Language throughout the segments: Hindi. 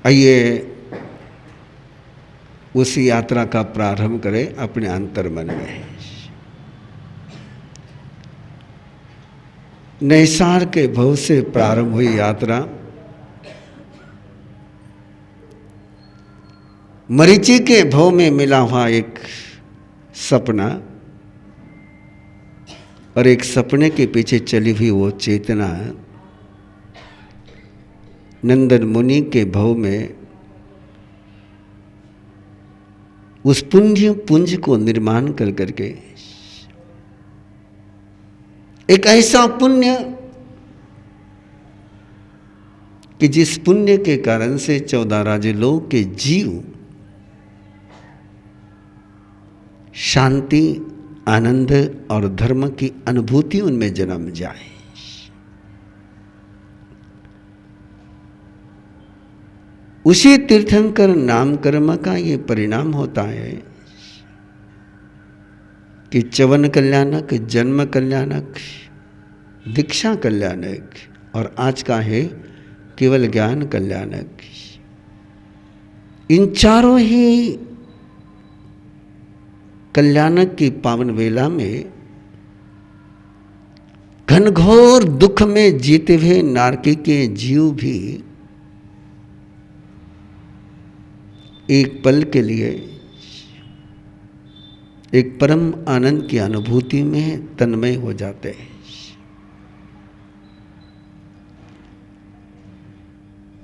आइए उस यात्रा का प्रारंभ करें अपने अंतर्मन में। नैसार के भव से प्रारंभ हुई यात्रा मरीचि के भव में मिला हुआ एक सपना और एक सपने के पीछे चली हुई वो चेतना नंदन मुनि के भव में उस पुंज को निर्माण कर करके एक ऐसा पुण्य कि जिस पुण्य के कारण से 14 राजलोक के जीव शांति, आनंद और धर्म की अनुभूति उनमें जन्म जाए। उसी तीर्थंकर नाम कर्म का ये परिणाम होता है कि च्यवन कल्याणक, जन्म कल्याणक, दीक्षा कल्याणक और आज का है केवल ज्ञान कल्याणक। इन चारों ही कल्याणक की पावन वेला में घनघोर दुख में जीते हुए नारकी के जीव भी एक पल के लिए एक परम आनंद की अनुभूति में तन्मय हो जाते हैं।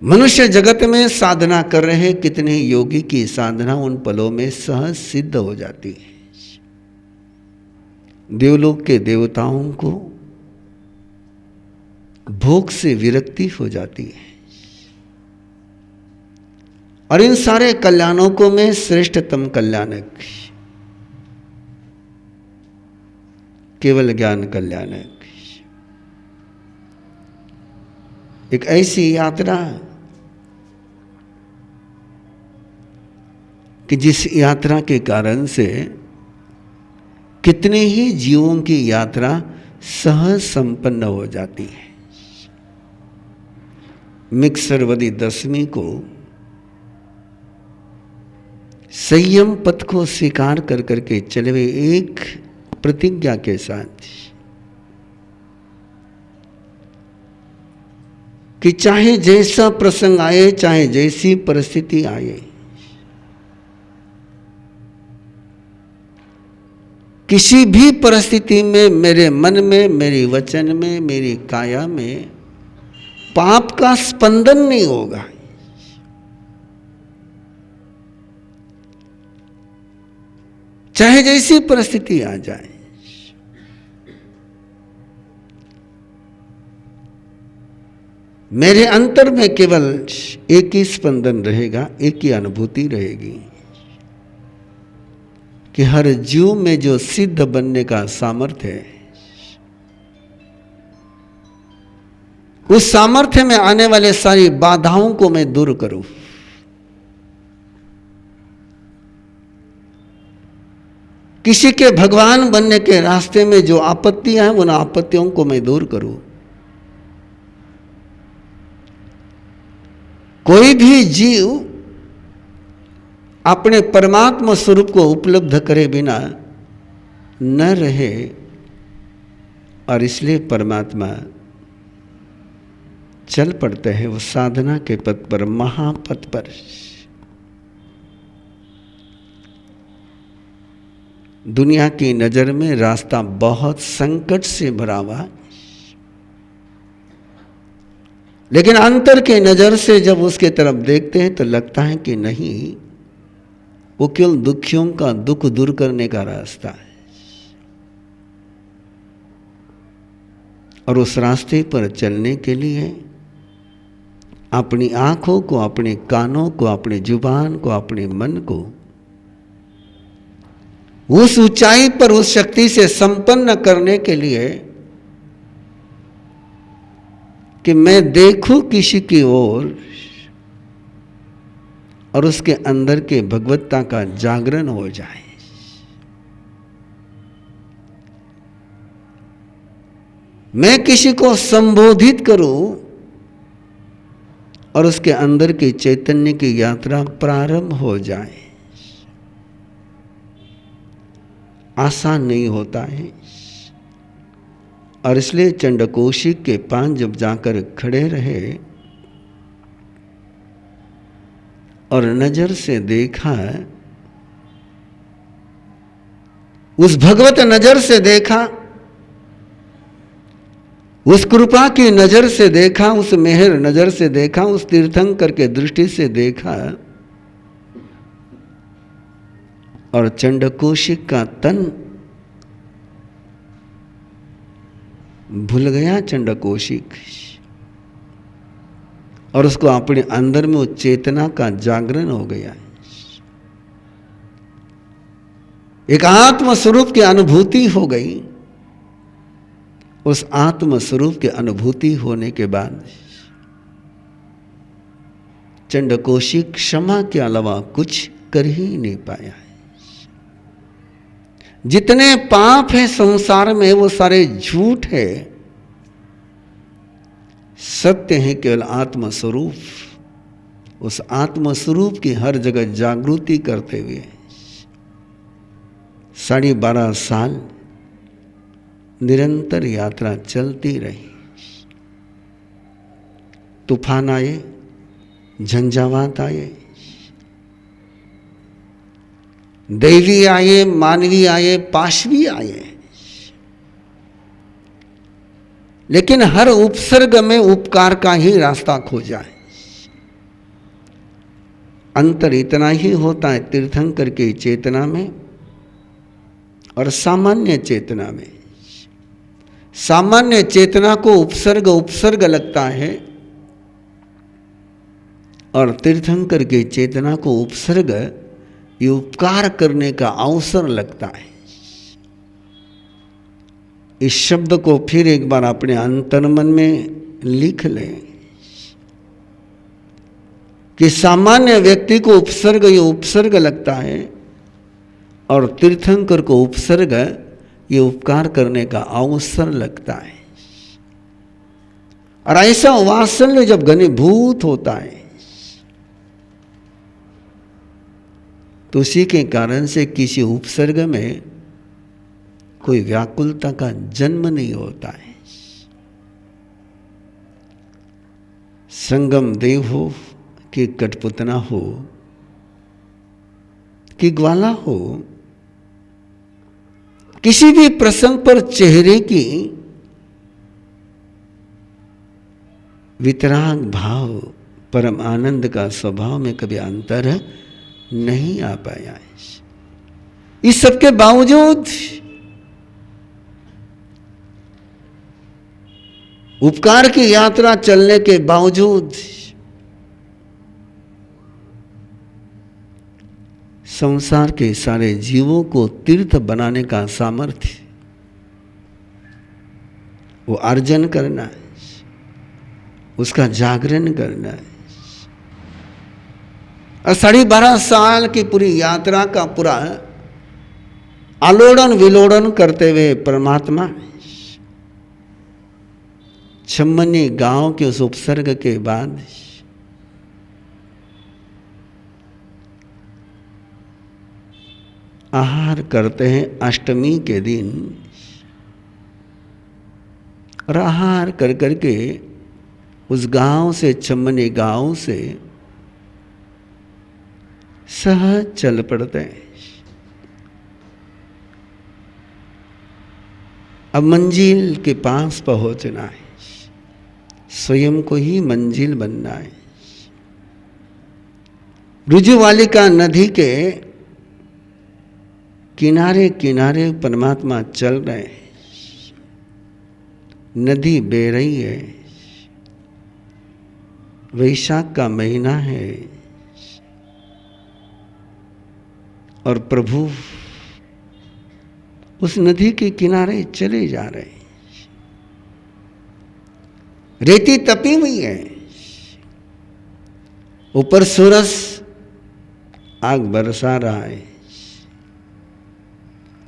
मनुष्य जगत में साधना कर रहे कितने योगी की साधना उन पलों में सहज सिद्ध हो जाती है। देवलोक के देवताओं को भोग से विरक्ति हो जाती है और इन सारे कल्याणों को में श्रेष्ठतम कल्याणक केवल ज्ञान कल्याणक एक ऐसी यात्रा कि जिस यात्रा के कारण से कितने ही जीवों की यात्रा सहज संपन्न हो जाती है। मिक्सरवदी दशमी को संयम पथ को स्वीकार कर करके चले हुए एक प्रतिज्ञा के साथ कि चाहे जैसा प्रसंग आए, चाहे जैसी परिस्थिति आए, किसी भी परिस्थिति में मेरे मन में, मेरे वचन में, मेरी काया में पाप का स्पंदन नहीं होगा। चाहे जैसी परिस्थिति आ जाए, मेरे अंतर में केवल एक ही स्पंदन रहेगा, एक ही अनुभूति रहेगी कि हर जीव में जो सिद्ध बनने का सामर्थ्य है, उस सामर्थ्य में आने वाले सारी बाधाओं को मैं दूर करूं। किसी के भगवान बनने के रास्ते में जो आपत्तियां हैं, उन आपत्तियों को मैं दूर करूं। कोई भी जीव अपने परमात्मा स्वरूप को उपलब्ध करे बिना न रहे और इसलिए परमात्मा चल पड़ते हैं वो साधना के पथ पर, महापथ पर। दुनिया की नजर में रास्ता बहुत संकट से भरा हुआ, लेकिन अंतर के नजर से जब उसके तरफ देखते हैं तो लगता है कि नहीं, वो केवल दुखियों का दुख दूर करने का रास्ता है। और उस रास्ते पर चलने के लिए अपनी आंखों को, अपने कानों को, अपनी जुबान को, अपने मन को उस ऊंचाई पर उस शक्ति से संपन्न करने के लिए कि मैं देखूं किसी की ओर और उसके अंदर के भगवत्ता का जागरण हो जाए। मैं किसी को संबोधित करूं और उसके अंदर की चैतन्य की यात्रा प्रारंभ हो जाए। आसान नहीं होता है। और इसलिए चंडकोशिक के पास जब जाकर खड़े रहे और नजर से देखा, उस भगवत नजर से देखा, उस कृपा की नजर से देखा, उस मेहर नजर से देखा, उस तीर्थंकर के दृष्टि से देखा, और चंडकोशिक का तन भूल गया चंडकोशिक, और उसको अपने अंदर में वो चेतना का जागरण हो गया। एक आत्म स्वरूप की अनुभूति हो गई। उस आत्म स्वरूप की अनुभूति होने के बाद चंडकोशिक क्षमा के अलावा कुछ कर ही नहीं पाया। जितने पाप है संसार में वो सारे झूठ है, सत्य है केवल आत्म स्वरूप। उस आत्म स्वरूप की हर जगह जागृति करते हुए 12.5 साल निरंतर यात्रा चलती रही। तूफान आए, झंझावात आए, दैवी आए, मानवी आए, पाशवी आए, लेकिन हर उपसर्ग में उपकार का ही रास्ता खोजा है। अंतर इतना ही होता है तीर्थंकर की चेतना में और सामान्य चेतना में। सामान्य चेतना को उपसर्ग उपसर्ग लगता है और तीर्थंकर की चेतना को उपसर्ग ये उपकार करने का अवसर लगता है। इस शब्द को फिर एक बार अपने अंतर्मन में लिख लें कि सामान्य व्यक्ति को उपसर्ग ये उपसर्ग लगता है और तीर्थंकर को उपसर्ग ये उपकार करने का अवसर लगता है। और ऐसा वात्सल्य जब घनीभूत होता है तो उसी के कारण से किसी उपसर्ग में कोई व्याकुलता का जन्म नहीं होता है। संगम देव हो कि कठपुतना हो कि ग्वाला हो, किसी भी प्रसंग पर चेहरे की वितराग भाव, परम आनंद का स्वभाव में कभी अंतर नहीं आ पाया है। इस सबके बावजूद उपकार की यात्रा चलने के बावजूद संसार के सारे जीवों को तीर्थ बनाने का सामर्थ्य वो अर्जन करना है, उसका जागरण करना है। और 12.5 साल की पूरी यात्रा का पूरा आलोड़न विलोड़न करते हुए परमात्मा छम्मनी गांव के उस उपसर्ग के बाद आहार करते हैं अष्टमी के दिन। और आहार कर करके उस गांव से, छम्मनी गांव से सहज चल पड़ते हैं। अब मंजिल के पास पहुंचना है, स्वयं को ही मंजिल बनना है। रुजुवालिका नदी के किनारे किनारे परमात्मा चल रहे हैं। नदी बह रही है, वैशाख का महीना है और प्रभु उस नदी के किनारे चले जा रहे हैं। रेती तपी हुई है, ऊपर सूरज आग बरसा रहा है,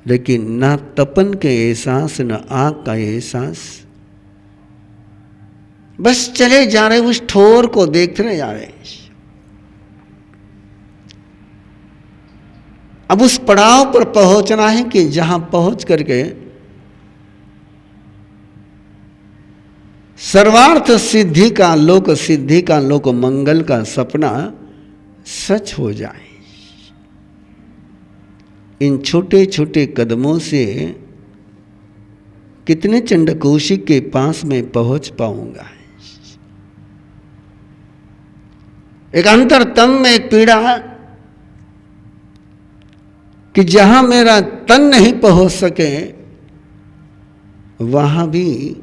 लेकिन ना तपन के एहसास न आग का एहसास, बस चले जा रहे, उस ठोर को देखते रहे जा रहे। अब उस पड़ाव पर पहुंचना है कि जहां पहुंच करके सर्वार्थ सिद्धि का, लोक सिद्धि का, लोक मंगल का सपना सच हो जाए। इन छोटे छोटे कदमों से कितने चंडकोशिक के पास में पहुंच पाऊंगा। एक अंतरतम में एक पीड़ा कि जहां मेरा तन नहीं पहुंच सके, वहां भी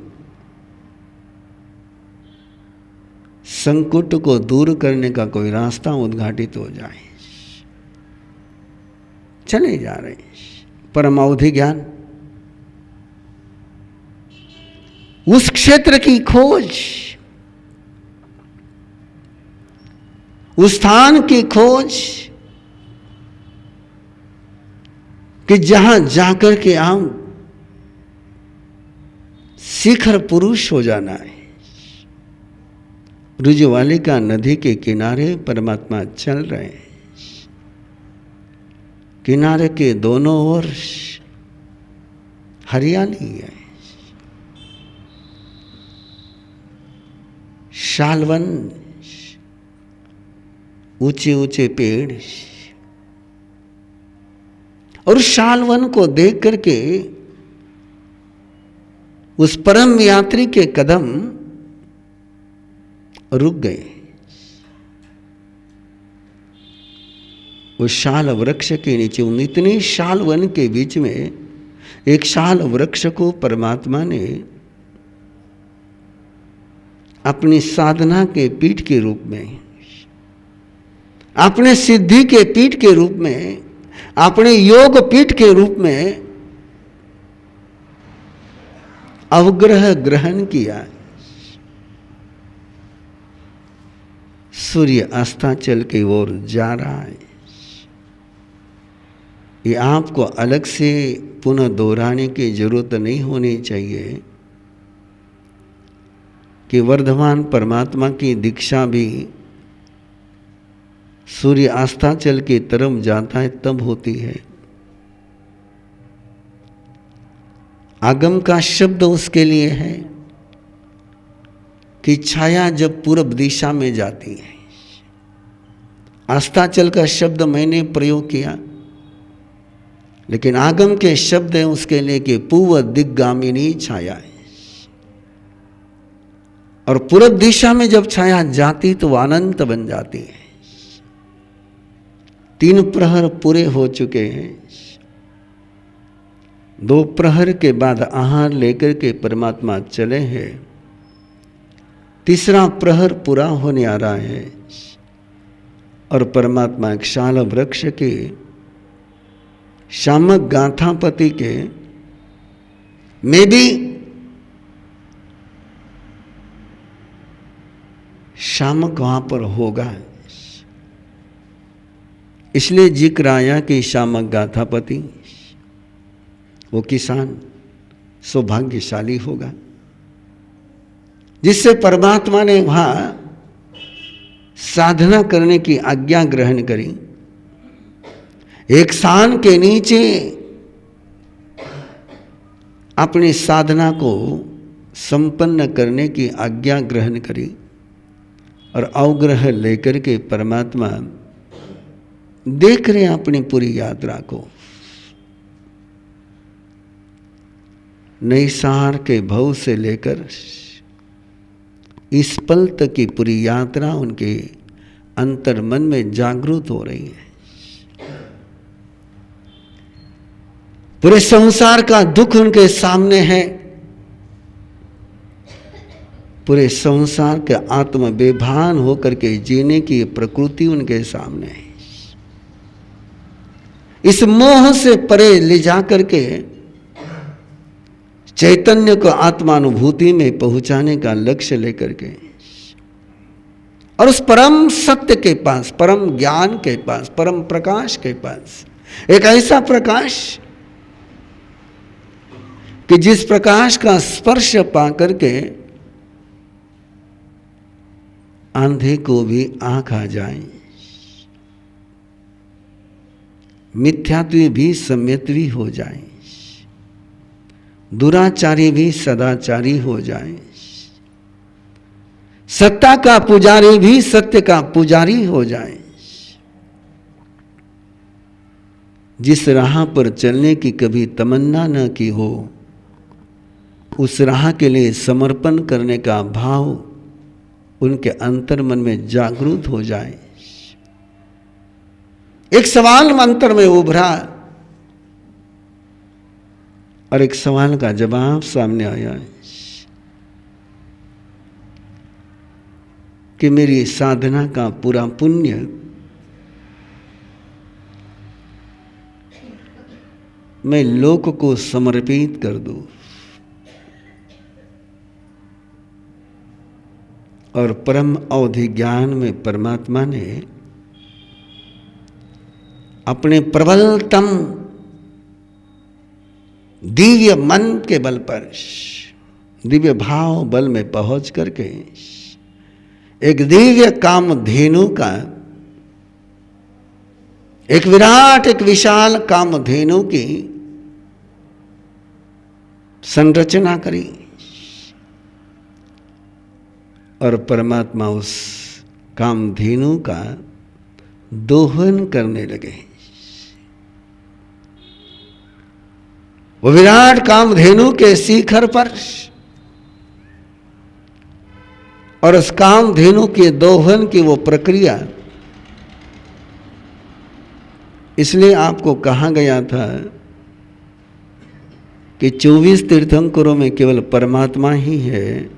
संकट को दूर करने का कोई रास्ता उद्घाटित हो जाए। चले जा रहे परम अवधि ज्ञान, उस क्षेत्र की खोज, उस स्थान की खोज कि जहां जाकर के आऊं शिखर पुरुष हो जाना है। रुजवालिका नदी के किनारे परमात्मा चल रहे हैं। किनारे के दोनों ओर हरियाली है, शालवन, ऊंचे ऊंचे पेड़, और शालवन को देख करके उस परम यात्री के कदम रुक गए। उस शाल वृक्ष के नीचे, उन इतनी शालवन के बीच में एक शाल वृक्ष को परमात्मा ने अपनी साधना के पीठ के रूप में, अपने सिद्धि के पीठ के रूप में, अपने योग पीठ के रूप में अवग्रह ग्रहण किया। सूर्य अस्ताचल की ओर जा रहा है। ये आपको अलग से पुनः दोहराने की जरूरत नहीं होनी चाहिए कि वर्धमान परमात्मा की दीक्षा भी सूर्य अस्ताचल की तरफ जाता है तब होती है। आगम का शब्द उसके लिए है कि छाया जब पूर्व दिशा में जाती है। अस्ताचल का शब्द मैंने प्रयोग किया, लेकिन आगम के शब्द है उसके लिए कि पूर्व दिग्गामिनी छाया है। और पूर्व दिशा में जब छाया जाती तो अनंत बन जाती है। 3 प्रहर पूरे हो चुके हैं। 2 प्रहर के बाद आहार लेकर के परमात्मा चले हैं। 3रा प्रहर पूरा होने आ रहा है और परमात्मा एक शाल वृक्ष के शामक गाथापति के में भी शामक वहां पर होगा। इसलिए जिक्र आया कि शामक गाथापति वो किसान सौभाग्यशाली होगा जिससे परमात्मा ने वहां साधना करने की आज्ञा ग्रहण करी। एक सान के नीचे अपनी साधना को संपन्न करने की आज्ञा ग्रहण करी और अवग्रह लेकर के परमात्मा देख रहे हैं अपनी पूरी यात्रा को। नैसार के भव से लेकर इस पल तक की पूरी यात्रा उनके अंतर मन में जागृत हो रही है। पूरे संसार का दुख उनके सामने है। पूरे संसार के आत्म बेभान होकर के जीने की प्रकृति उनके सामने है। इस मोह से परे ले जाकर के चैतन्य को आत्मानुभूति में पहुंचाने का लक्ष्य लेकर के और उस परम सत्य के पास, परम ज्ञान के पास, परम प्रकाश के पास, एक ऐसा प्रकाश कि जिस प्रकाश का स्पर्श पा करके आंधे को भी आंख आ जाए, मिथ्यात्वी भी सम्यत्वी हो जाए, दुराचारी भी सदाचारी हो जाए, सत्ता का पुजारी भी सत्य का पुजारी हो जाए। जिस राह पर चलने की कभी तमन्ना न की हो, उस राह के लिए समर्पण करने का भाव उनके अंतर मन में जागृत हो जाए। एक सवाल अंतर में उभरा और एक सवाल का जवाब सामने आया कि मेरी साधना का पूरा पुण्य मैं लोक को समर्पित कर दूं और परम अवधि ज्ञान में परमात्मा ने अपने प्रबलतम दिव्य मन के बल पर, दिव्य भाव बल में पहुंच करके एक दिव्य कामधेनु का, एक विराट, एक विशाल कामधेनु की संरचना करी और परमात्मा उस कामधेनु का दोहन करने लगे। वो विराट कामधेनु के शिखर पर और उस कामधेनु के दोहन की वो प्रक्रिया, इसलिए आपको कहा गया था कि 24 तीर्थंकरों में केवल परमात्मा ही है,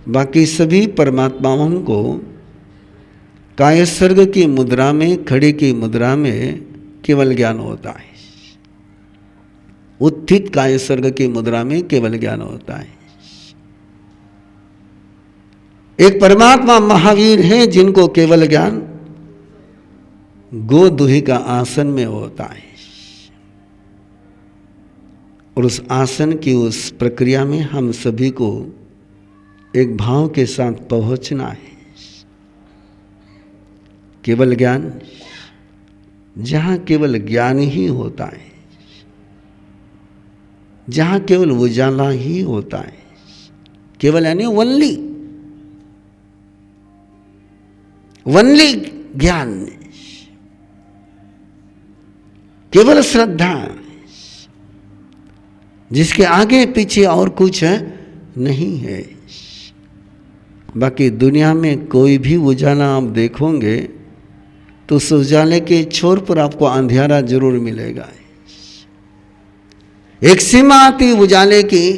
बाकी सभी परमात्माओं को कायसर्ग की मुद्रा में, खड़े की मुद्रा में केवल ज्ञान होता है। उत्थित कायसर्ग की मुद्रा में केवल ज्ञान होता है। एक परमात्मा महावीर है जिनको केवल ज्ञान गोदुही का आसन में होता है और उस आसन की उस प्रक्रिया में हम सभी को एक भाव के साथ पहुंचना है। केवल ज्ञान, जहां केवल ज्ञान ही होता है, जहां केवल उजाला ही होता है, केवल यानी वनली ज्ञान, केवल श्रद्धा, जिसके आगे पीछे और कुछ नहीं है। बाकी दुनिया में कोई भी उजाला आप देखोगे तो उस उजाले के छोर पर आपको अंधेरा जरूर मिलेगा। एक सीमा आती उजाले की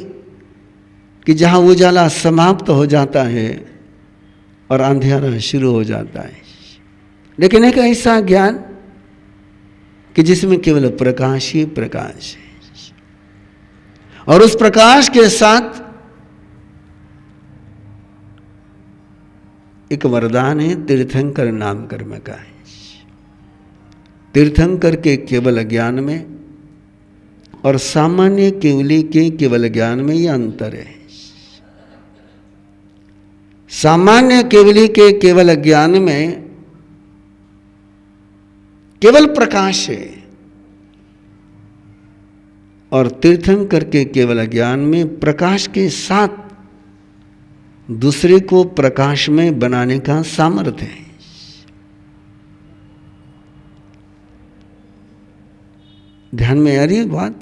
कि जहां उजाला समाप्त हो जाता है और अंधेरा शुरू हो जाता है। लेकिन एक ऐसा ज्ञान कि जिसमें केवल प्रकाश ही प्रकाश है और उस प्रकाश के साथ एक वरदान है, तीर्थंकर नाम कर्म का है। तीर्थंकर के केवल ज्ञान में और सामान्य केवली के केवल ज्ञान में यह अंतर है। सामान्य केवली के केवल ज्ञान में केवल प्रकाश है और तीर्थंकर के केवल ज्ञान में प्रकाश के साथ दूसरे को प्रकाश में बनाने का सामर्थ्य है। ध्यान में आ रही है बात?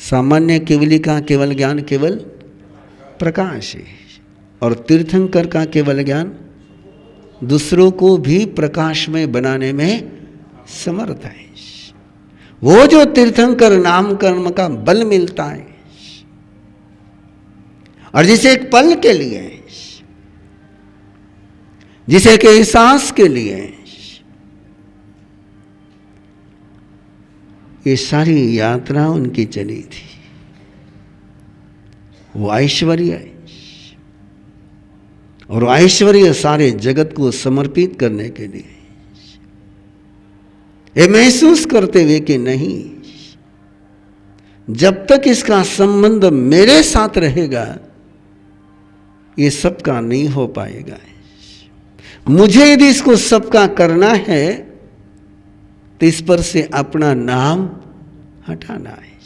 सामान्य केवली का केवल ज्ञान केवल प्रकाश है और तीर्थंकर का केवल ज्ञान दूसरों को भी प्रकाश में बनाने में समर्थ है। वो जो तीर्थंकर नाम कर्म का बल मिलता है और जिसे एक पल के लिए, जिसे एक एहसास के लिए ये सारी यात्रा उनकी चली थी, वो ऐश्वर्य है और ऐश्वर्य सारे जगत को समर्पित करने के लिए, ये महसूस करते हुए कि नहीं, जब तक इसका संबंध मेरे साथ रहेगा ये सबका नहीं हो पाएगा। मुझे यदि इसको सबका करना है तो इस पर से अपना नाम हटाना है।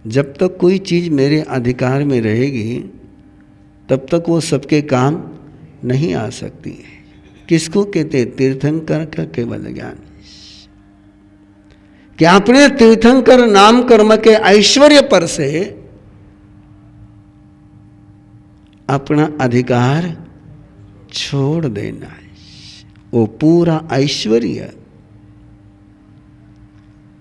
जब तक कोई चीज मेरे अधिकार में रहेगी तब तक वो सबके काम नहीं आ सकती है। किसको कहते? तीर्थंकर का केवल ज्ञान। कि अपने तीर्थंकर नाम कर्म के ऐश्वर्य पर से अपना अधिकार छोड़ देना है। वो पूरा ऐश्वर्य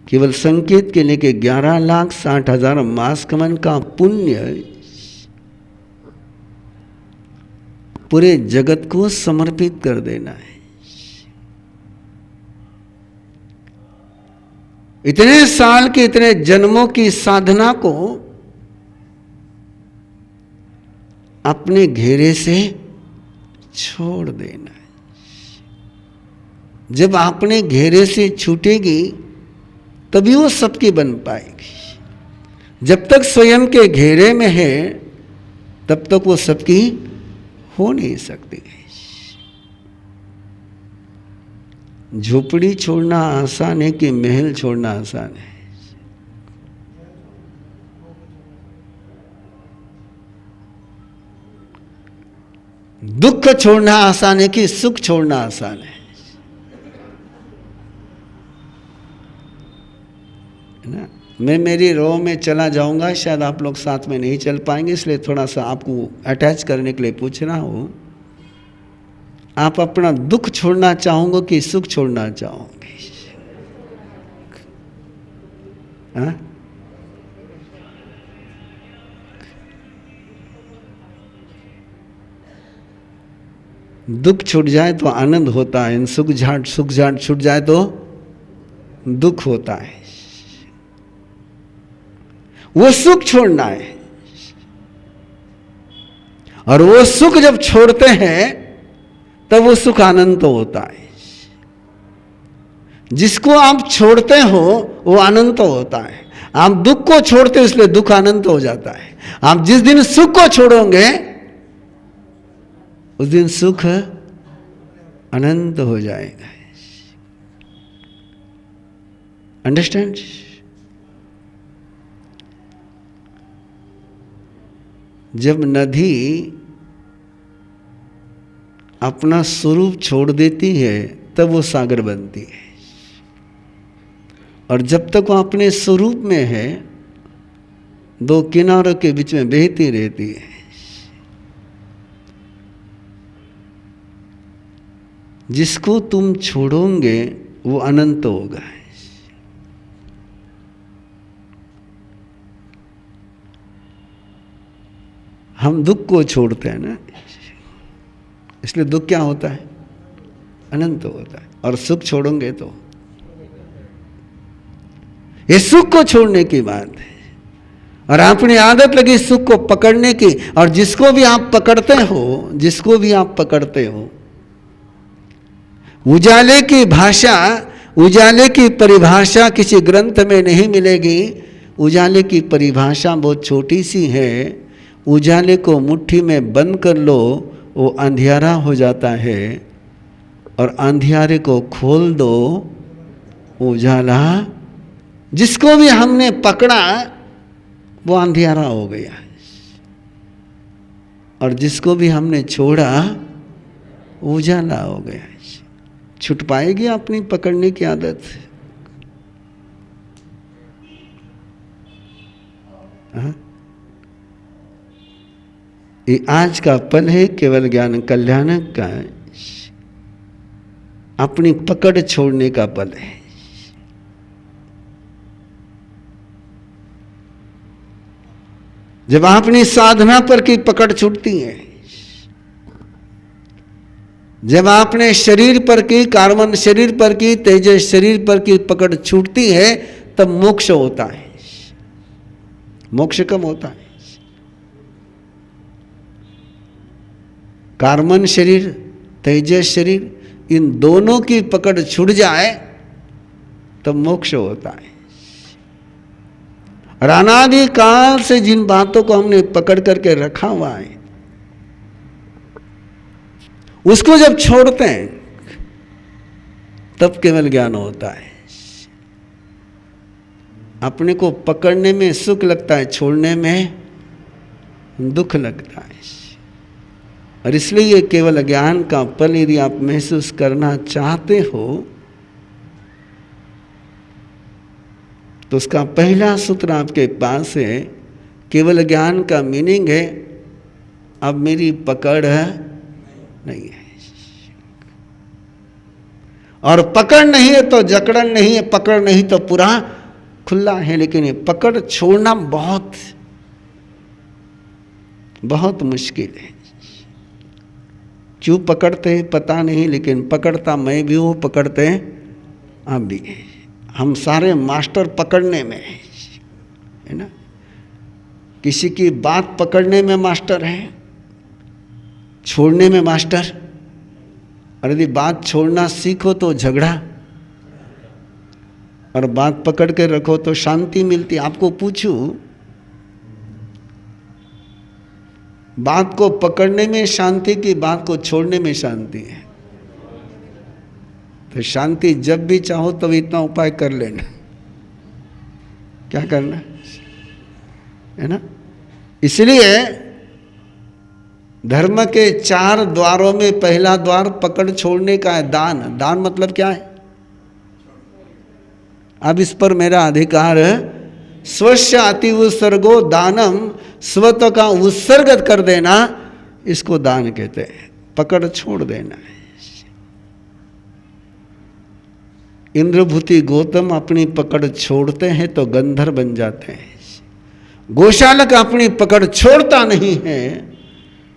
केवल संकेत के लिए 11,60,000 मासकमन का पुण्य पूरे जगत को समर्पित कर देना है। इतने साल के इतने जन्मों की साधना को अपने घेरे से छोड़ देना है। जब अपने घेरे से छूटेगी तभी वो सबकी बन पाएगी। जब तक स्वयं के घेरे में है तब तक वो सबकी हो नहीं सकती। झोपड़ी छोड़ना आसान है कि महल छोड़ना आसान है? दुख छोड़ना आसान है कि सुख छोड़ना आसान है? ना, मैं मेरी रो में चला जाऊंगा, शायद आप लोग साथ में नहीं चल पाएंगे, इसलिए थोड़ा सा आपको अटैच करने के लिए पूछ रहा हूं। आप अपना दुख छोड़ना चाहोगे कि सुख छोड़ना चाहोगे? हाँ? दुख छूट जाए तो आनंद होता है, सुख झाट छूट जाए तो दुख होता है। वो सुख छोड़ना है, और वो सुख जब छोड़ते हैं तब वो सुख अनंत होता है। जिसको आप छोड़ते हो वो अनंत होता है। आप दुख को छोड़ते हो इसलिए दुख अनंत हो जाता है। आप जिस दिन सुख को छोड़ोगे उस दिन सुख अनंत हो जाएगा। अंडरस्टैंड? जब नदी अपना स्वरूप छोड़ देती है तब वो सागर बनती है, और जब तक वो अपने स्वरूप में है दो किनारों के बीच में बहती रहती है। जिसको तुम छोड़ोगे वो अनंत होगा। हम दुख को छोड़ते हैं ना, इसलिए दुख क्या होता है? अनंत होता है। और सुख छोड़ोगे तो ये सुख को छोड़ने की बात है। और अपनी आदत लगी सुख को पकड़ने की, और जिसको भी आप पकड़ते हो उजाले की भाषा, उजाले की परिभाषा किसी ग्रंथ में नहीं मिलेगी। उजाले की परिभाषा बहुत छोटी सी है। उजाले को मुट्ठी में बंद कर लो वो अंधियारा हो जाता है, और अंधियारे को खोल दो उजाला। जिसको भी हमने पकड़ा वो अंधियारा हो गया, और जिसको भी हमने छोड़ा उजाला हो गया। छूट पाएगी अपनी पकड़ने की आदत? हाँ? ये आज का पल है केवल ज्ञान कल्याणक का, अपनी पकड़ छोड़ने का पल है। जब अपनी साधना पर की पकड़ छूटती है, जब आपने शरीर पर की, कार्बन शरीर पर की, तेजस शरीर पर की पकड़ छूटती है तब मोक्ष होता है। मोक्ष कब होता है? कार्बन शरीर, तेजस शरीर, इन दोनों की पकड़ छूट जाए तब मोक्ष होता है। और अनादि काल से जिन बातों को हमने पकड़ करके रखा हुआ है उसको जब छोड़ते हैं तब केवल ज्ञान होता है। अपने को पकड़ने में सुख लगता है, छोड़ने में दुख लगता है। और इसलिए ये केवल ज्ञान का पल यदि आप महसूस करना चाहते हो तो उसका पहला सूत्र आपके पास है। केवल ज्ञान का मीनिंग है अब मेरी पकड़ नहीं है। और पकड़ नहीं है तो जकड़न नहीं है, पकड़ नहीं तो पूरा खुला है। लेकिन ये पकड़ छोड़ना बहुत बहुत मुश्किल है। क्यों पकड़ते हैं पता नहीं, लेकिन पकड़ता मैं भी हूं, पकड़ते हैं आप भी। हम सारे मास्टर पकड़ने में है ना। किसी की बात पकड़ने में मास्टर है, छोड़ने में मास्टर। और यदि बात छोड़ना सीखो तो झगड़ा, और बात पकड़ के रखो तो शांति मिलती। आपको पूछूं, बात को पकड़ने में शांति की बात को छोड़ने में शांति है? तो शांति जब भी चाहो तब इतना उपाय कर लेना। क्या करना है ना। इसलिए धर्म के 4 द्वारों में पहला द्वार पकड़ छोड़ने का है, दान। दान मतलब क्या है? अब इस पर मेरा अधिकार है। स्वस्य अति उत्सर्गो दानम, स्वतः का उत्सर्ग कर देना, इसको दान कहते हैं। पकड़ छोड़ देना है। इंद्रभूति गौतम अपनी पकड़ छोड़ते हैं तो गंधर्व बन जाते हैं। गोशालक अपनी पकड़ छोड़ता नहीं है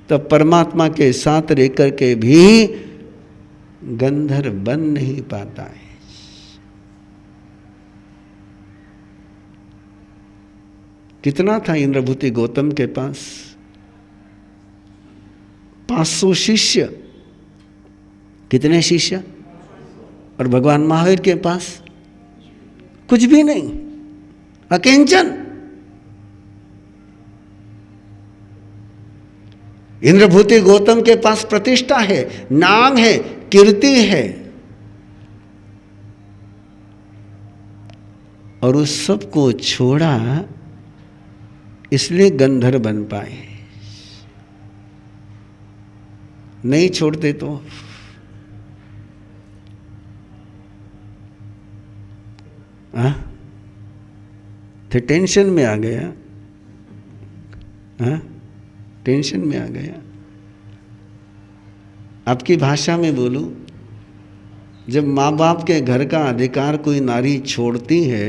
तो परमात्मा के साथ रहकर के भी गंधर्व बन नहीं पाता है। कितना था इंद्रभूति गौतम के पास? 500 शिष्य। कितने शिष्य? और भगवान महावीर के पास कुछ भी नहीं, अकिंचन। इंद्रभूति गौतम के पास प्रतिष्ठा है, नाम है, कीर्ति है, और उस सब को छोड़ा इसलिए गंधर्व बन पाए। नहीं छोड़ते तो थे टेंशन में आ गया। टेंशन में आ गया। आपकी भाषा में बोलूं, जब माँ बाप के घर का अधिकार कोई नारी छोड़ती है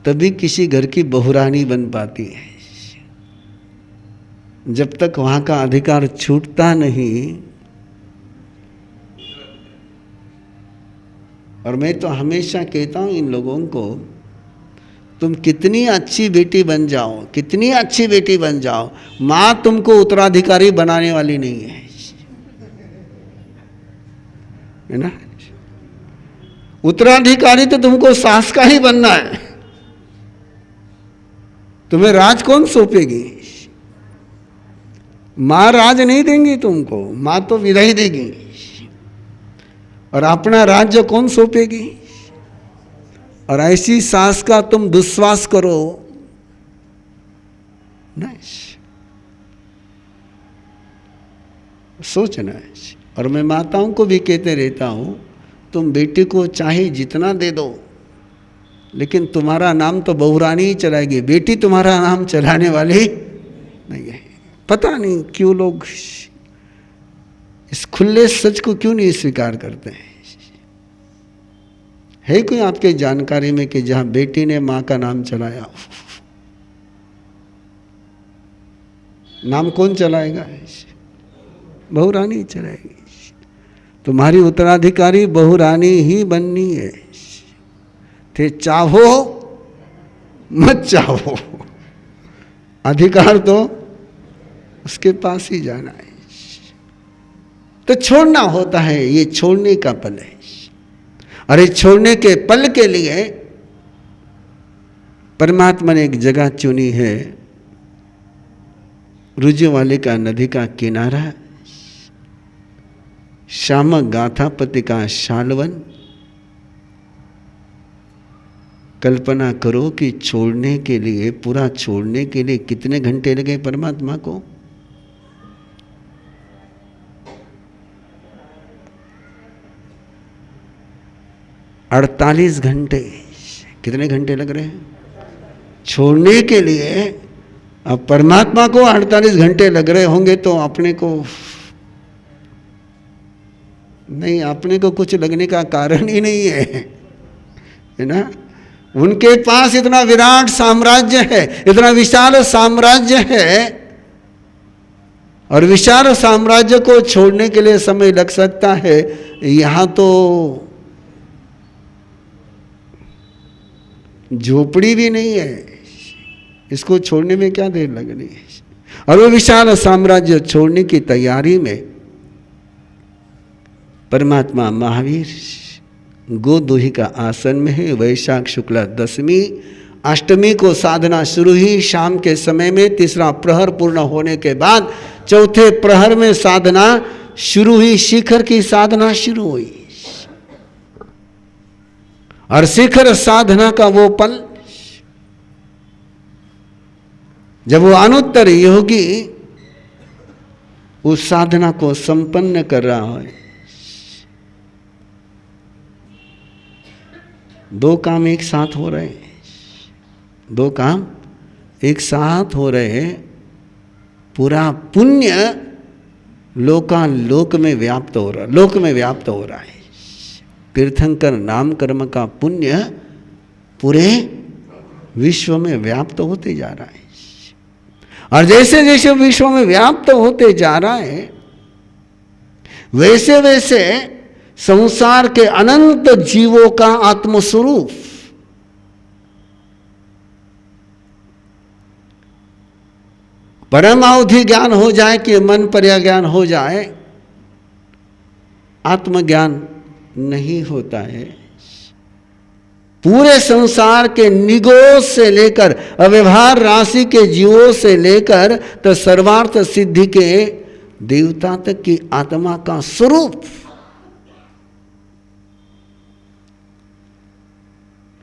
तभी किसी घर की बहुरानी बन पाती है। जब तक वहाँ का अधिकार छूटता नहीं। और मैं तो हमेशा कहता हूँ इन लोगों को, तुम कितनी अच्छी बेटी बन जाओ, कितनी अच्छी बेटी बन जाओ, माँ तुमको उत्तराधिकारी बनाने वाली नहीं है ना। उत्तराधिकारी तो तुमको सास का ही बनना है। तुम्हें राज कौन सौंपेगी? माँ राज नहीं देंगी तुमको, माँ तो विदाई देगी। और अपना राज्य कौन सौंपेगी? और ऐसी सास का तुम दुस्वास करो। नहीं, सोचना है। और मैं माताओं को भी कहते रहता हूं, तुम बेटी को चाहे जितना दे दो, लेकिन तुम्हारा नाम तो बहुरानी ही चलाएगी, बेटी तुम्हारा नाम चलाने वाली नहीं है। पता नहीं क्यों लोग इस खुले सच को क्यों नहीं स्वीकार करते हैं। है कोई आपके जानकारी में कि जहां बेटी ने मां का नाम चलाया? नाम कौन चलाएगा? बहुरानी चलाएगी। तुम्हारी उत्तराधिकारी बहुरानी ही बननी है। थे चाहो मत चाहो, अधिकार तो उसके पास ही जाना है। तो छोड़ना होता है, ये छोड़ने का पल है। और इस छोड़ने के पल के लिए परमात्मा ने एक जगह चुनी है, रुजुवाली का नदी का किनारा। श्याम गाथापति का शालवन। कल्पना करो कि छोड़ने के लिए, पूरा छोड़ने के लिए कितने घंटे लगे परमात्मा को? अड़तालीस घंटे। कितने घंटे लग रहे हैं छोड़ने के लिए? अब परमात्मा को 48 घंटे लग रहे होंगे तो अपने को नहीं, अपने को कुछ लगने का कारण ही नहीं है ना। उनके पास इतना विराट साम्राज्य है, इतना विशाल साम्राज्य है, और विशाल साम्राज्य को छोड़ने के लिए समय लग सकता है। यहां तो झोपड़ी भी नहीं है, इसको छोड़ने में क्या देर लगनी है। और वो विशाल साम्राज्य छोड़ने की तैयारी में परमात्मा महावीर गोदोही का आसन में है। वैशाख शुक्ला दशमी, अष्टमी को साधना शुरू हुई शाम के समय में। तीसरा प्रहर पूर्ण होने के बाद चौथे प्रहर में साधना शुरू हुई, शिखर की साधना शुरू हुई। और शिखर साधना का वो पल जब वो अनुत्तर योगी उस साधना को संपन्न कर रहा है। दो काम एक साथ हो रहे हैं, दो काम एक साथ हो रहे हैं। पूरा पुण्य लोकालोक में व्याप्त हो रहा, लोक में व्याप्त हो रहा है। तीर्थंकर नाम कर्म का पुण्य पूरे विश्व में व्याप्त होते जा रहा है। और जैसे जैसे विश्व में व्याप्त होते जा रहा है, वैसे वैसे संसार के अनंत जीवों का आत्मस्वरूप परमावधि ज्ञान हो जाए कि मन पर्या ज्ञान हो जाए, आत्मज्ञान नहीं होता है। पूरे संसार के निगोज से लेकर अव्यवहार राशि के जीवों से लेकर तो सर्वार्थ सिद्धि के देवता तक की आत्मा का स्वरूप,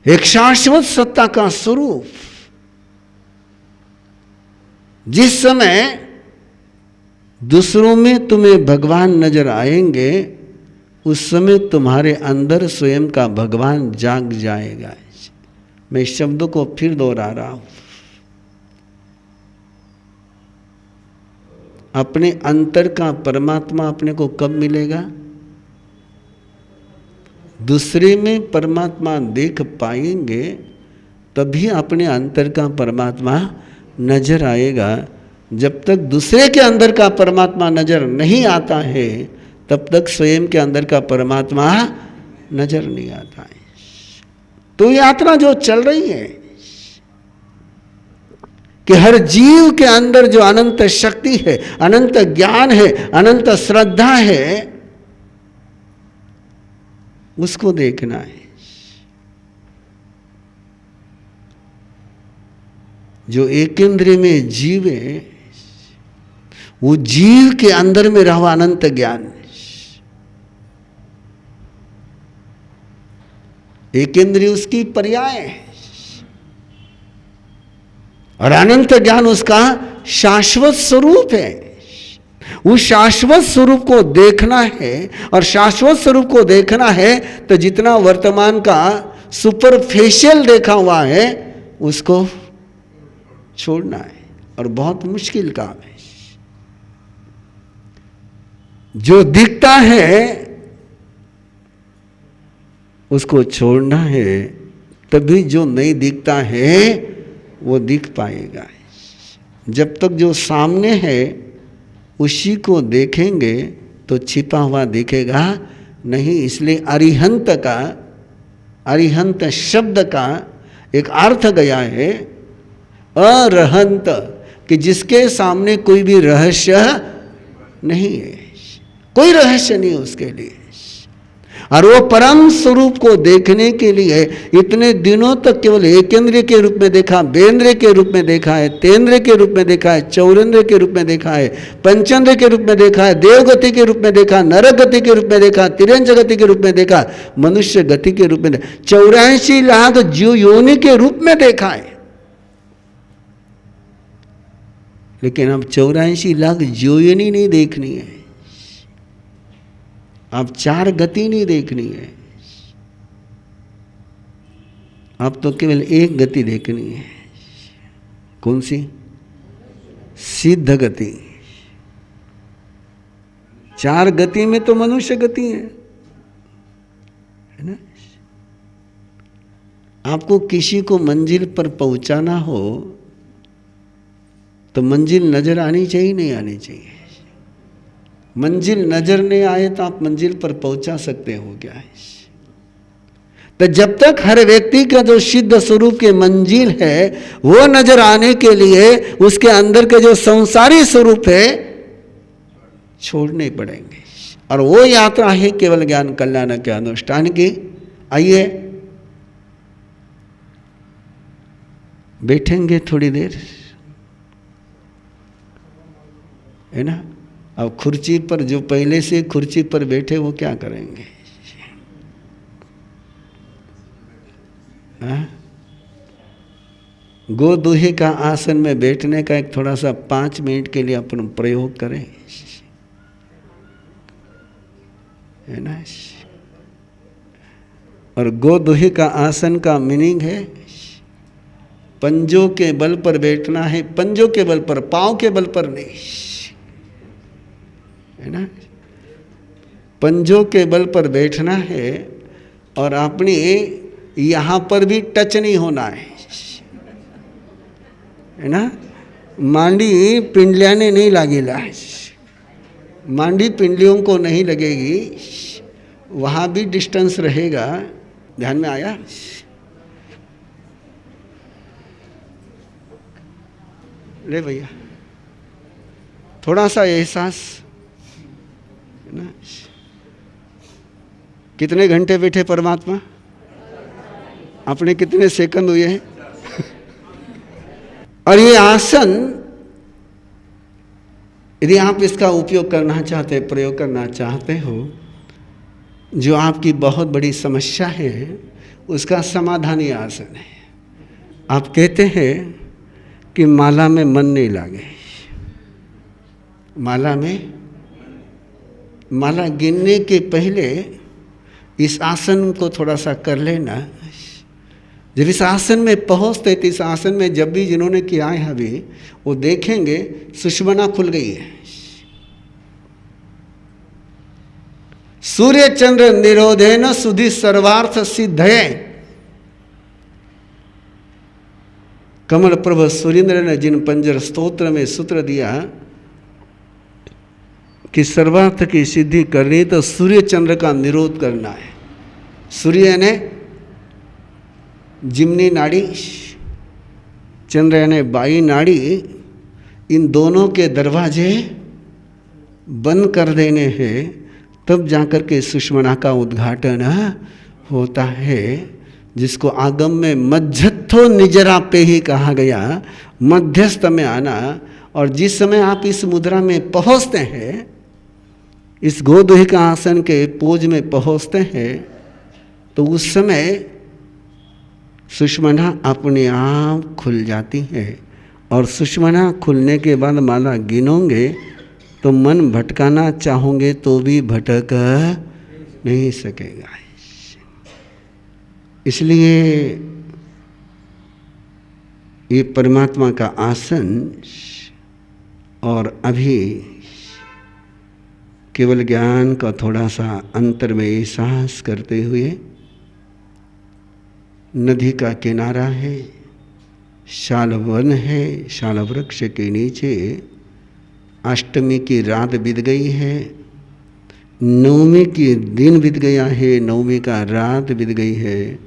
एक शाश्वत सत्ता का स्वरूप, जिस समय दूसरों में तुम्हें भगवान नजर आएंगे, उस समय तुम्हारे अंदर स्वयं का भगवान जाग जाएगा। मैं इस शब्दों को फिर दोहरा रहा हूं। अपने अंतर का परमात्मा अपने को कब मिलेगा? दूसरे में परमात्मा देख पाएंगे तभी अपने अंतर का परमात्मा नजर आएगा। जब तक दूसरे के अंदर का परमात्मा नजर नहीं आता है, तब तक स्वयं के अंदर का परमात्मा नजर नहीं आता है। तो यात्रा जो चल रही है कि हर जीव के अंदर जो अनंत शक्ति है, अनंत ज्ञान है, अनंत श्रद्धा है, उसको देखना है। जो एक इंद्रिय में जीव है, वो जीव के अंदर में रहा अनंत ज्ञान। एक इंद्रिय उसकी पर्याय है और अनंत ज्ञान उसका शाश्वत स्वरूप है। उस शाश्वत स्वरूप को देखना है, और शाश्वत स्वरूप को देखना है तो जितना वर्तमान का सुपरफिशियल देखा हुआ है उसको छोड़ना है, और बहुत मुश्किल काम है। जो दिखता है उसको छोड़ना है, तभी जो नहीं दिखता है वो दिख पाएगा। जब तक जो सामने है उसी को देखेंगे तो छिपा हुआ दिखेगा नहीं। इसलिए अरिहंत का, अरिहंत शब्द का एक अर्थ गया है अरहंत, कि जिसके सामने कोई भी रहस्य नहीं है, कोई रहस्य नहीं उसके लिए। और वो परम स्वरूप को देखने के लिए इतने दिनों तक केवल एकेंद्र के रूप में देखा, बेंद्र के रूप में देखा है, तेंद्र के रूप में देखा है, चौरेंद्र के रूप में देखा है, पंचेंद्र के रूप में देखा है, देवगति के रूप में देखा, नरक गति के रूप में देखा, तिरंज गति के रूप में देखा, मनुष्य गति के रूप में देखा, 84 लाख जीव योनि के रूप में देखा है। लेकिन अब 84 लाख जीव योनि नहीं देखनी है, अब 4 गति नहीं देखनी है, अब तो केवल एक गति देखनी है। कौन सी? सिद्ध गति। 4 गति में तो मनुष्य गति है ना। आपको किसी को मंजिल पर पहुंचाना हो तो मंजिल नजर आनी चाहिए, नहीं आनी चाहिए? मंजिल नजर नहीं आए तो आप मंजिल पर पहुंचा सकते हो क्या? तो जब तक हर व्यक्ति का जो सिद्ध स्वरूप के मंजिल है वो नजर आने के लिए उसके अंदर के जो संसारी स्वरूप है छोड़ने पड़ेंगे। और वो यात्रा है केवल ज्ञान कल्याण के अनुष्ठान की। आइए बैठेंगे थोड़ी देर, है ना। अब कुर्सी पर जो पहले से कुर्सी पर बैठे वो क्या करेंगे? गोदूहे का आसन में बैठने का एक थोड़ा सा 5 मिनट के लिए अपन प्रयोग करें, है ना। और गोदूहे का आसन का मीनिंग है पंजों के बल पर बैठना है, पंजों के बल पर, पांव के बल पर नहीं, है ना। पंजों के बल पर बैठना है और अपनी यहां पर भी टच नहीं होना है ना। मांडी पिंडलियाने नहीं लागेला, मांडी पिंडलियों को नहीं लगेगी, वहां भी डिस्टेंस रहेगा। ध्यान में आया? ले भैया थोड़ा सा एहसास, है ना। कितने घंटे बैठे परमात्मा? अपने कितने सेकंड हुए हैं? और ये आसन यदि आप इसका उपयोग करना चाहते, प्रयोग करना चाहते हो, जो आपकी बहुत बड़ी समस्या है उसका समाधान ये आसन है। आप कहते हैं कि माला में मन नहीं लागे, माला गिनने के पहले इस आसन को थोड़ा सा कर लेना। जब इस आसन में पहुंचते तो इस आसन में जब भी जिन्होंने किया है अभी वो देखेंगे सुषुम्ना खुल गई है। सूर्य चंद्र निरोधेन सुधि सर्वार्थ सिद्धये। कमल प्रभ सुरेंद्र ने जिन पंजर स्तोत्र में सूत्र दिया कि सर्वार्थ की सिद्धि करनी तो सूर्य चंद्र का निरोध करना है। सूर्य ने जिम्नी नाड़ी, चंद्र ने बाई नाड़ी, इन दोनों के दरवाजे बंद कर देने हैं, तब जाकर के सुषुम्ना का उद्घाटन होता है, जिसको आगम में मध्यस्थो निजरा पे ही कहा गया, मध्यस्थ में आना। और जिस समय आप इस मुद्रा में पहुंचते हैं, इस गोदूहे का आसन के पोज में पहुंचते हैं, तो उस समय सुषुम्ना अपने आप खुल जाती है। और सुषुम्ना खुलने के बाद माला गिनोगे तो मन भटकाना चाहोगे तो भी भटक नहीं सकेगा। इसलिए ये परमात्मा का आसन और अभी केवल ज्ञान का थोड़ा सा अंतर में एहसास करते हुए, नदी का किनारा है, शालवन है, शाल वृक्ष के नीचे अष्टमी की रात बीत गई है, नवमी की दिन बीत गया है, नवमी का रात बीत गई है,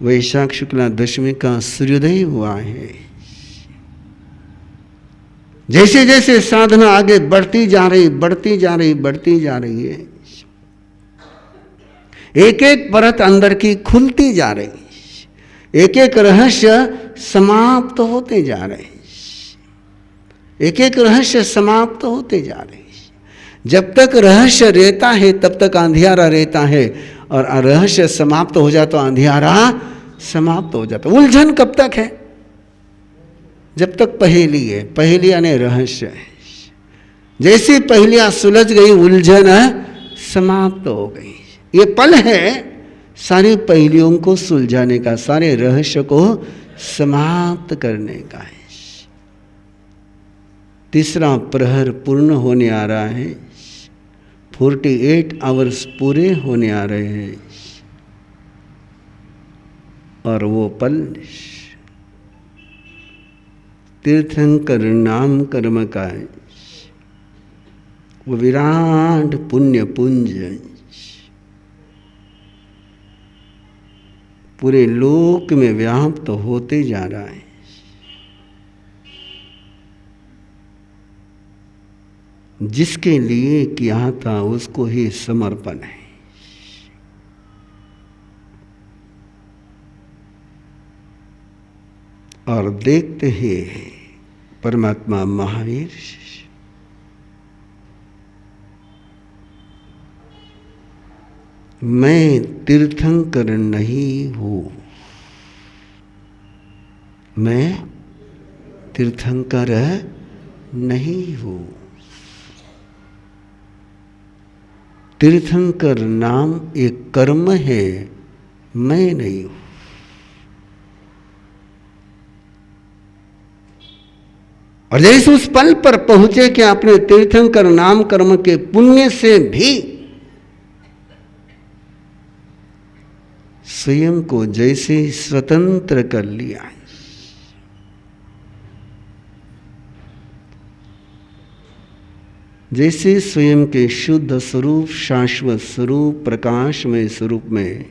वैशाख शुक्ला दशमी का सूर्योदय हुआ है। जैसे जैसे साधना आगे बढ़ती जा रही है, एक एक परत अंदर की खुलती जा रही, एक एक रहस्य समाप्त होते जा रहे, एक एक रहस्य समाप्त होते जा रहे। जब तक रहस्य रहता है तब तक अंधियारा रहता है, और रहस्य समाप्त हो जाता तो अंधियारा समाप्त हो जाता। उलझन कब तक है? जब तक पहेली है, पहेली यानी रहस्य है। जैसी पहेलियां सुलझ गई, उलझन समाप्त हो गई। ये पल है सारी पहेलियों को सुलझाने का, सारे रहस्य को समाप्त करने का है। तीसरा प्रहर पूर्ण होने आ रहा है, 48 आवर्स पूरे होने आ रहे हैं, और वो पल तीर्थंकर नाम कर्म का है, वो विराट पुण्य पुंज पूरे लोक में व्याप्त होते जा रहा है। जिसके लिए किया था उसको ही समर्पण है। और देखते हैं परमात्मा महावीर मैं तीर्थंकर नहीं हूं, मैं तीर्थंकर नहीं हूं। तीर्थंकर नाम एक कर्म है, मैं नहीं हूं। और जैसे उस पल पर पहुंचे कि आपने तीर्थंकर नाम कर्म के पुण्य से भी स्वयं को जैसे स्वतंत्र कर लिया, जैसे स्वयं के शुद्ध स्वरूप, शाश्वत स्वरूप, प्रकाशमय स्वरूप में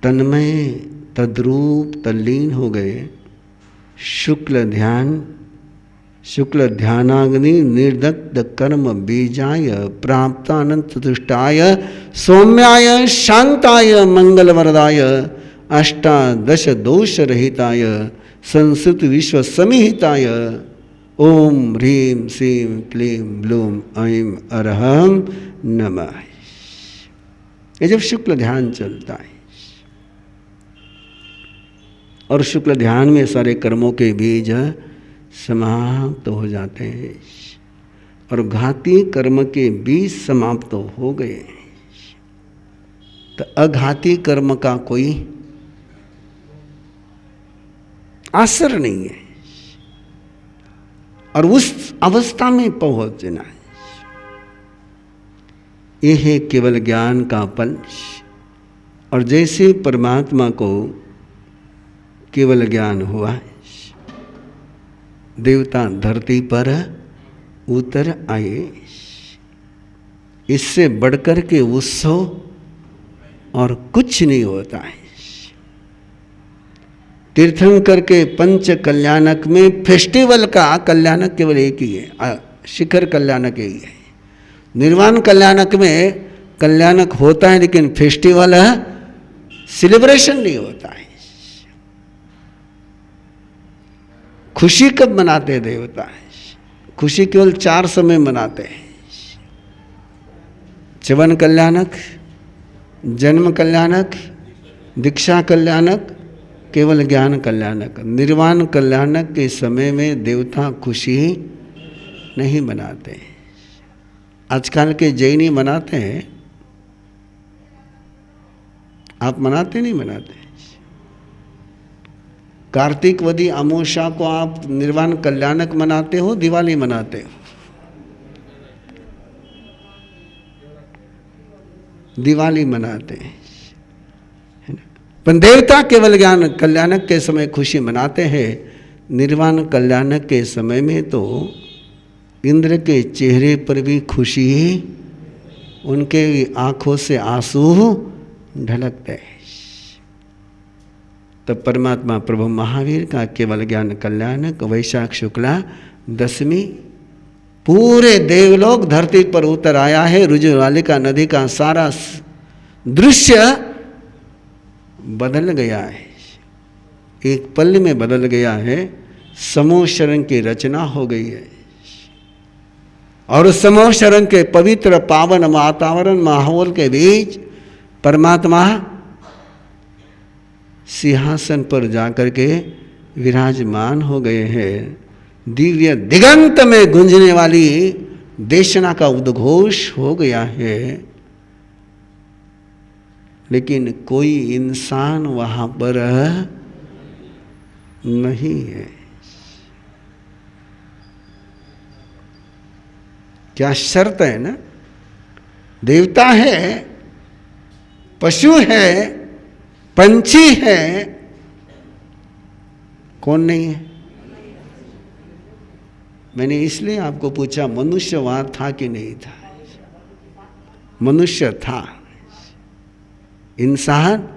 तन्मय तद्रूप तल्लीन हो गए। शुक्ल ध्यानाग्नि निर्दग्ध कर्म बीजाय प्राप्तानंत तुष्टाय सौम्याय शांताय मंगलवरदाय अष्टादश दोष रहिताय संस्कृत विश्व समिहिताय ओम ह्रीं श्रीं क्लीं ब्लूम ऐं अरहं नमः। ये जब शुक्ल ध्यान चलता है और शुक्ल ध्यान में सारे कर्मों के बीज समाप्त हो जाते हैं और घाती कर्म के बीज समाप्त हो गए, तो अघाती कर्म का कोई असर नहीं है। और उस अवस्था में पहुंचना है, यह है केवल ज्ञान का पल। और जैसे परमात्मा को केवल ज्ञान हुआ, देवता धरती पर उतर आए। इससे बढ़कर के उत्सव और कुछ नहीं होता है। तीर्थंकर के पंच कल्याणक में फेस्टिवल का कल्याणक केवल एक ही है, शिखर कल्याणक ही है। निर्वाण कल्याणक में कल्याणक होता है लेकिन फेस्टिवल सेलिब्रेशन नहीं होता है। खुशी कब मनाते हैं देवता? खुशी केवल 4 समय मनाते हैं, च्यवन कल्याणक, जन्म कल्याणक, दीक्षा कल्याणक, केवल ज्ञान कल्याणक। निर्वाण कल्याणक के समय में देवता खुशी नहीं मनाते। आजकल के जैनी मनाते हैं, आप मनाते नहीं? मनाते। कार्तिक वदी अमावस्या को आप निर्वाण कल्याणक मनाते हो, दिवाली मनाते हो? दिवाली मनाते हैं, है ना? पर देवता केवल ज्ञान कल्याणक के समय खुशी मनाते हैं। निर्वाण कल्याणक के समय में तो इंद्र के चेहरे पर भी खुशी, उनके आंखों से आंसू ढलकते हैं। तब परमात्मा प्रभु महावीर का केवल ज्ञान कल्याणक वैशाख शुक्ला 10वीं पूरे देवलोक धरती पर उतर आया है। रुजुवालिका नदी का सारा दृश्य बदल गया है, एक पल में बदल गया है। समूह शरण की रचना हो गई है और उस समूह शरण के पवित्र पावन वातावरण माहौल के बीच परमात्मा सिंहासन पर जाकर के विराजमान हो गए हैं। दिव्य दिगंत में गूंजने वाली देशना का उद्घोष हो गया है, लेकिन कोई इंसान वहां पर नहीं है। क्या शर्त है ना? देवता है, पशु है, पंछी है, कौन नहीं है? मैंने इसलिए आपको पूछा मनुष्य वहां था कि नहीं था। मनुष्य था, इंसान,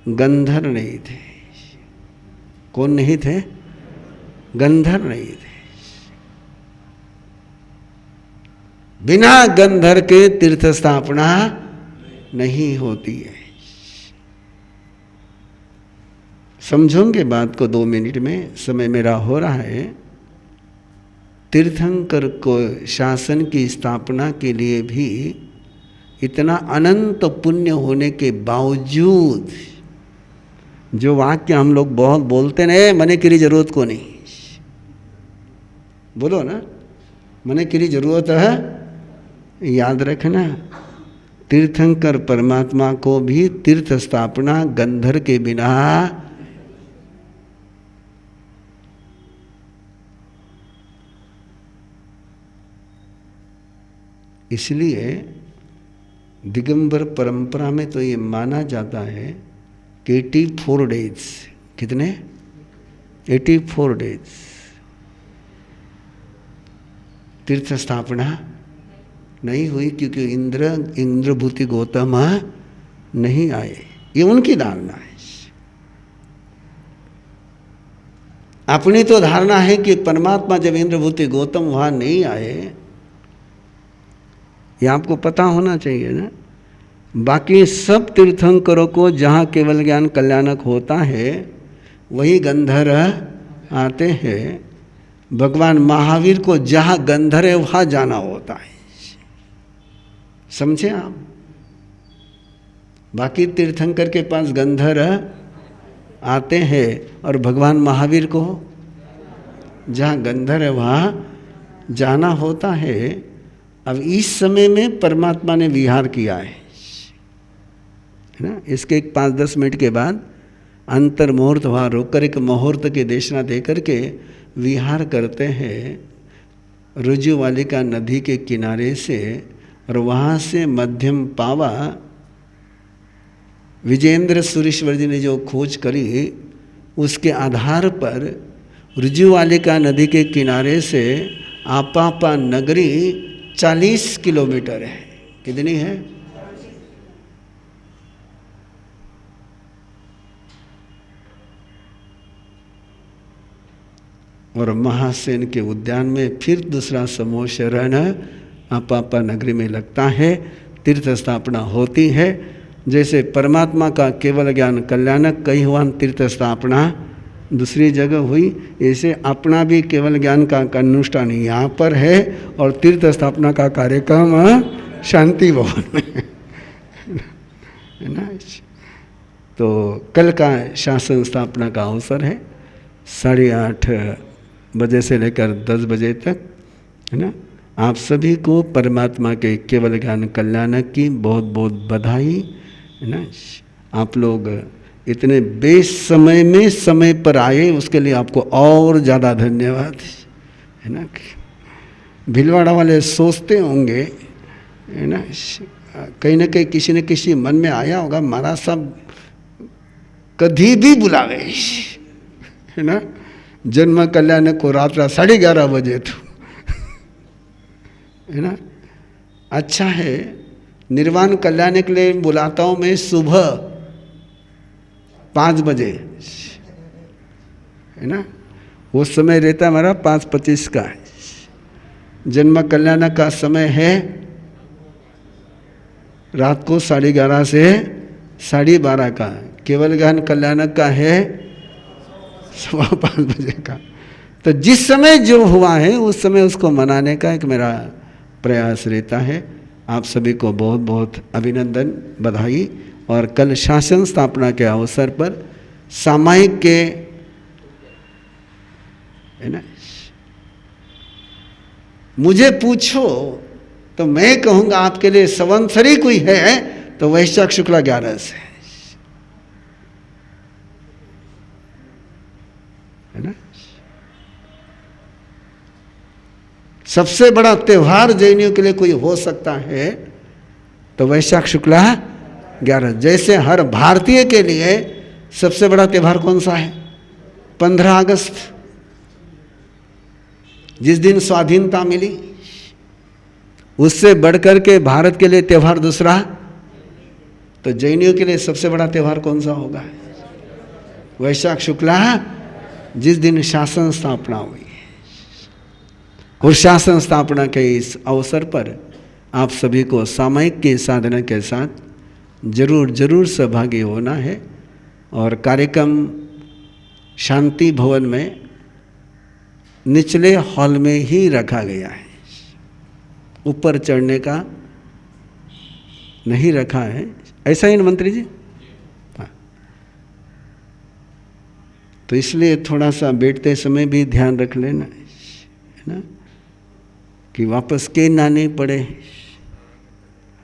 गंधर्व नहीं थे। कौन नहीं थे? गंधर्व नहीं थे। बिना गंधर्व के तीर्थ स्थापना नहीं होती है। समझोगे बात को 2 मिनट में, समय मेरा हो रहा है। तीर्थंकर को शासन की स्थापना के लिए भी इतना अनंत पुण्य होने के बावजूद जो वाक्य हम लोग बहुत बोलते हैं, मने की जरूरत को नहीं, बोलो ना, मने की जरूरत है, याद रखना। तीर्थंकर परमात्मा को भी तीर्थ स्थापना गंधर्व के बिना इसलिए दिगंबर परंपरा में तो ये माना जाता है कि 84 डेज, कितने? 84 डेज तीर्थ स्थापना नहीं हुई, क्योंकि इंद्रभूति गौतम नहीं आए। ये उनकी धारणा है। अपनी तो धारणा है कि परमात्मा जब इंद्रभूति गौतम वहां नहीं आए, ये आपको पता होना चाहिए ना। बाकी सब तीर्थंकरों को जहाँ केवल ज्ञान कल्याणक होता है वही गंधर्व आते हैं। भगवान महावीर को जहाँ गंधर्व है वहाँ जाना होता है, समझे आप? बाकी तीर्थंकर के पास गंधर्व आते हैं और भगवान महावीर को जहाँ गंधर्व है वहाँ जाना होता है। अब इस समय में परमात्मा ने विहार किया है ना। इसके 5-10 मिनट के बाद अंतर मुहूर्त वहाँ रोक कर एक मुहूर्त की देशना दे करके विहार करते हैं रुजुवालिका नदी के किनारे से, और वहाँ से मध्यम पावा विजेंद्र सुरेश्वर जी ने जो खोज करी उसके आधार पर रुजुवालिका नदी के किनारे से आपापा नगरी 40 किलोमीटर है। कितनी है? और महासेन के उद्यान में फिर दूसरा समूह शरण आपापा नगरी में लगता है, तीर्थ स्थापना होती है। जैसे परमात्मा का केवल ज्ञान कल्याणक कहीं हुआ तीर्थ स्थापना दूसरी जगह हुई, ऐसे अपना भी केवल ज्ञान का अनुष्ठान यहाँ पर है और तीर्थ स्थापना का कार्यक्रम शांति भवन में है ना। तो कल का शासन स्थापना का अवसर है 8:30 बजे से लेकर 10 बजे तक, है ना। आप सभी को परमात्मा के केवल ज्ञान कल्याणक की बहुत बहुत बधाई, है ना। आप लोग इतने बेसमय में समय पर आए, उसके लिए आपको और ज़्यादा धन्यवाद, है ना। भीलवाड़ा वाले सोचते होंगे, है ना, कहीं ना कहीं किसी न किसी मन में आया होगा महाराज साहब कभी भी बुलावे, है ना, जन्म कल्याण को रात 11:30 बजे तो, है ना। अच्छा है, निर्वाण कल्याण के लिए बुलाता हूँ मैं सुबह 5 बजे, है ना। वो समय रहता हमारा 5:25 का है, जन्म कल्याण का समय है रात को 11:30 से 12:30 का। केवल ज्ञान कल्याण का है 5:15 बजे का। तो जिस समय जो हुआ है उस समय उसको मनाने का एक मेरा प्रयास रहता है। आप सभी को बहुत बहुत अभिनंदन, बधाई। और कल शासन स्थापना के अवसर पर सामायिक के, है ना, मुझे पूछो तो मैं कहूंगा आपके लिए संवत्सरी कोई है तो वैशाख शुक्ला 11 से, है ना। सबसे बड़ा त्योहार जैनियों के लिए कोई हो सकता है तो वैशाख शुक्ला 11। जैसे हर भारतीय के लिए सबसे बड़ा त्योहार कौन सा है? 15 अगस्त, जिस दिन स्वाधीनता मिली। उससे बढ़कर के भारत के लिए त्योहार दूसरा, तो जैनियों के लिए सबसे बड़ा त्योहार कौन सा होगा? वैशाख शुक्ला, जिस दिन शासन स्थापना हुई। और शासन स्थापना के इस अवसर पर आप सभी को सामायिक की साधना के साथ जरूर जरूर सहभागी होना है। और कार्यक्रम शांति भवन में निचले हॉल में ही रखा गया है, ऊपर चढ़ने का नहीं रखा है। ऐसा ही ना मंत्री जी? हाँ। तो इसलिए थोड़ा सा बैठते समय भी ध्यान रख लेना, है ना, कि वापस के ना नहीं पड़े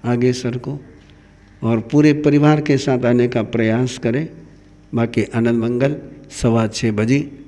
आगे सर को। और पूरे परिवार के साथ आने का प्रयास करें। बाकी आनंद मंगल 6:15 बजे